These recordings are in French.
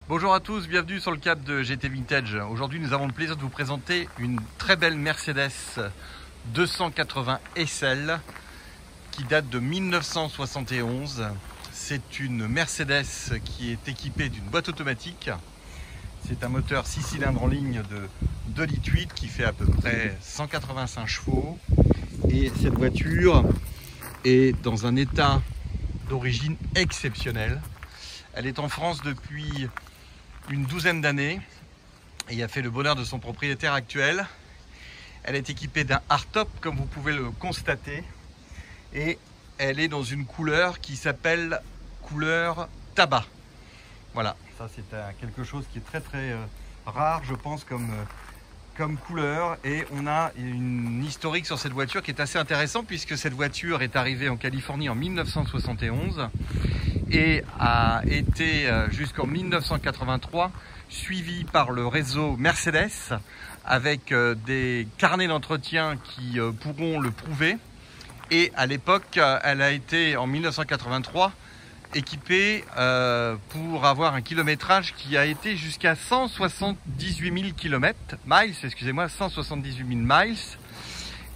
Bonjour à tous, bienvenue sur le cap de GT Vintage. Aujourd'hui nous avons le plaisir de vous présenter une très belle Mercedes 280 SL qui date de 1971. C'est une Mercedes qui est équipée d'une boîte automatique. C'est un moteur 6 cylindres en ligne de 2,8 litres qui fait à peu près 185 chevaux. Et cette voiture est dans un état d'origine exceptionnel. Elle est en France depuis une douzaine d'années et a fait le bonheur de son propriétaire actuel. Elle est équipée d'un hardtop comme vous pouvez le constater et elle est dans une couleur qui s'appelle couleur tabac. Voilà, ça c'est quelque chose qui est très rare je pense comme couleur, et on a une historique sur cette voiture qui est assez intéressante puisque cette voiture est arrivée en Californie en 1971 et a été jusqu'en 1983 suivie par le réseau Mercedes avec des carnets d'entretien qui pourront le prouver. Et à l'époque, elle a été en 1983 équipée pour avoir un kilométrage qui a été jusqu'à 178 000 km, miles, excusez-moi, 178 000 miles.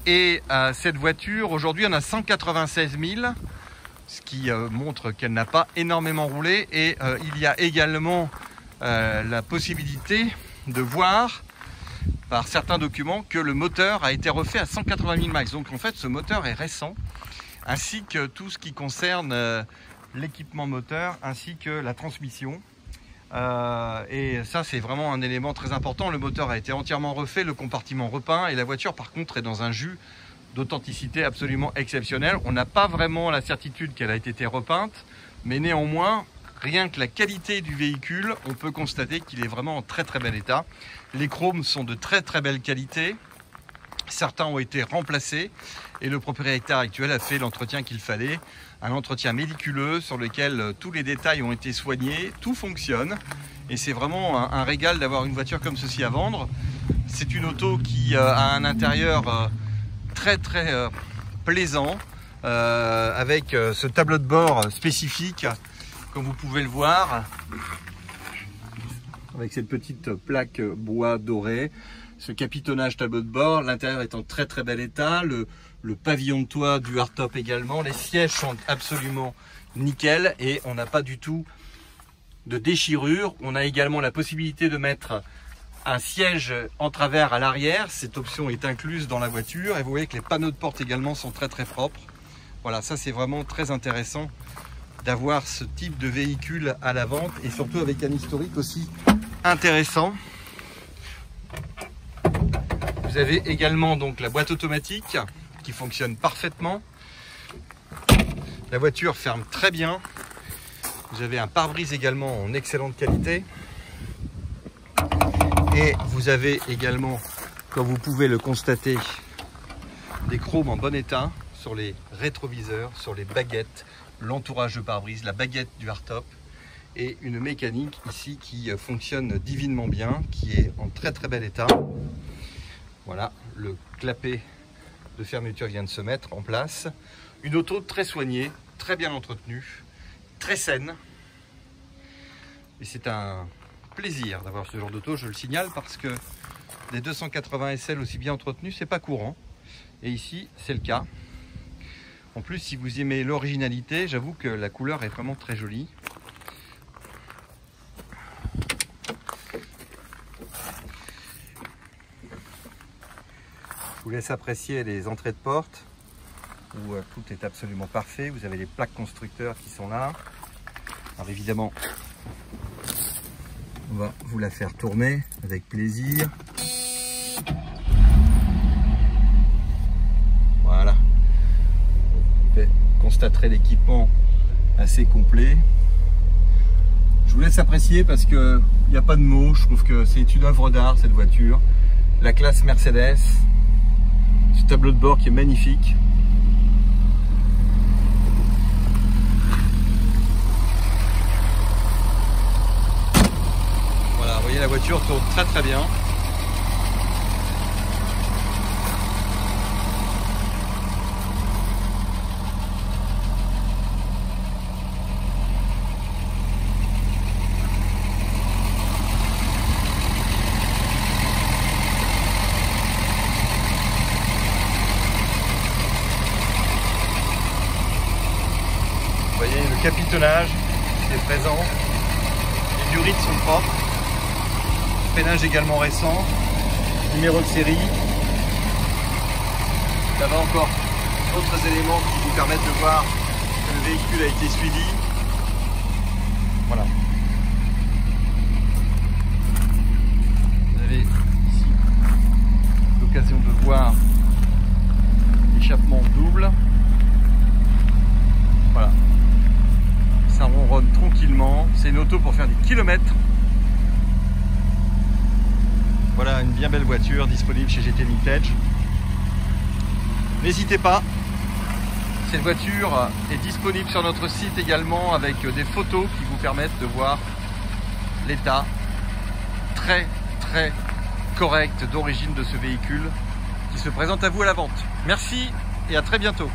Et cette voiture, aujourd'hui, on a 196 000, ce qui montre qu'elle n'a pas énormément roulé. Et il y a également la possibilité de voir par certains documents que le moteur a été refait à 180 000 miles. Donc en fait, ce moteur est récent, ainsi que tout ce qui concerne l'équipement moteur ainsi que la transmission. Et ça, c'est vraiment un élément très important. Le moteur a été entièrement refait, le compartiment repeint, et la voiture par contre est dans un jus d'authenticité absolument exceptionnel. On n'a pas vraiment la certitude qu'elle a été repeinte, mais néanmoins, rien que la qualité du véhicule, on peut constater qu'il est vraiment en très bel état. Les chromes sont de très belle qualité. Certains ont été remplacés et le propriétaire actuel a fait l'entretien qu'il fallait. Un entretien méticuleux sur lequel tous les détails ont été soignés, tout fonctionne. Et c'est vraiment un régal d'avoir une voiture comme ceci à vendre. C'est une auto qui a un intérieur très plaisant, avec ce tableau de bord spécifique, comme vous pouvez le voir, avec cette petite plaque bois doré, ce capitonnage tableau de bord, l'intérieur est en très bel état, le pavillon de toit du hardtop également, les sièges sont absolument nickel et on n'a pas du tout de déchirure. On a également la possibilité de mettre un siège en travers à l'arrière, cette option est incluse dans la voiture, et vous voyez que les panneaux de porte également sont très propres. Voilà, ça c'est vraiment très intéressant d'avoir ce type de véhicule à la vente, et surtout avec un historique aussi intéressant. Vous avez également donc la boîte automatique qui fonctionne parfaitement. La voiture ferme très bien. Vous avez un pare-brise également en excellente qualité. Et vous avez également, comme vous pouvez le constater, des chromes en bon état sur les rétroviseurs, sur les baguettes, l'entourage de pare-brise, la baguette du hardtop, et une mécanique ici qui fonctionne divinement bien, qui est en très bel état. Voilà, le clapet de fermeture vient de se mettre en place. Une auto très soignée, très bien entretenue, très saine. Et c'est un plaisir d'avoir ce genre d'auto, je le signale, parce que des 280 SL aussi bien entretenus, c'est pas courant. Et ici, c'est le cas. En plus, si vous aimez l'originalité, j'avoue que la couleur est vraiment très jolie. Je vous laisse apprécier les entrées de porte où tout est absolument parfait. Vous avez les plaques constructeurs qui sont là. Alors évidemment, on va vous la faire tourner avec plaisir. Voilà. Vous constaterez l'équipement assez complet. Je vous laisse apprécier parce qu'il n'y a pas de mots. Je trouve que c'est une œuvre d'art cette voiture. La classe Mercedes. Ce tableau de bord qui est magnifique. Voilà, vous voyez, la voiture tourne très bien. capitonnage est présent. Les durites sont propres. Freinage également récent. Numéro de série. Là-bas encore d'autres éléments qui vous permettent de voir que le véhicule a été suivi. Voilà. Vous avez ici l'occasion de voir l'échappement double. Voilà. Ça ronronne tranquillement. C'est une auto pour faire des kilomètres. Voilà une bien belle voiture disponible chez GT Vintage. N'hésitez pas. Cette voiture est disponible sur notre site également avec des photos qui vous permettent de voir l'état très correct d'origine de ce véhicule qui se présente à vous à la vente. Merci et à très bientôt.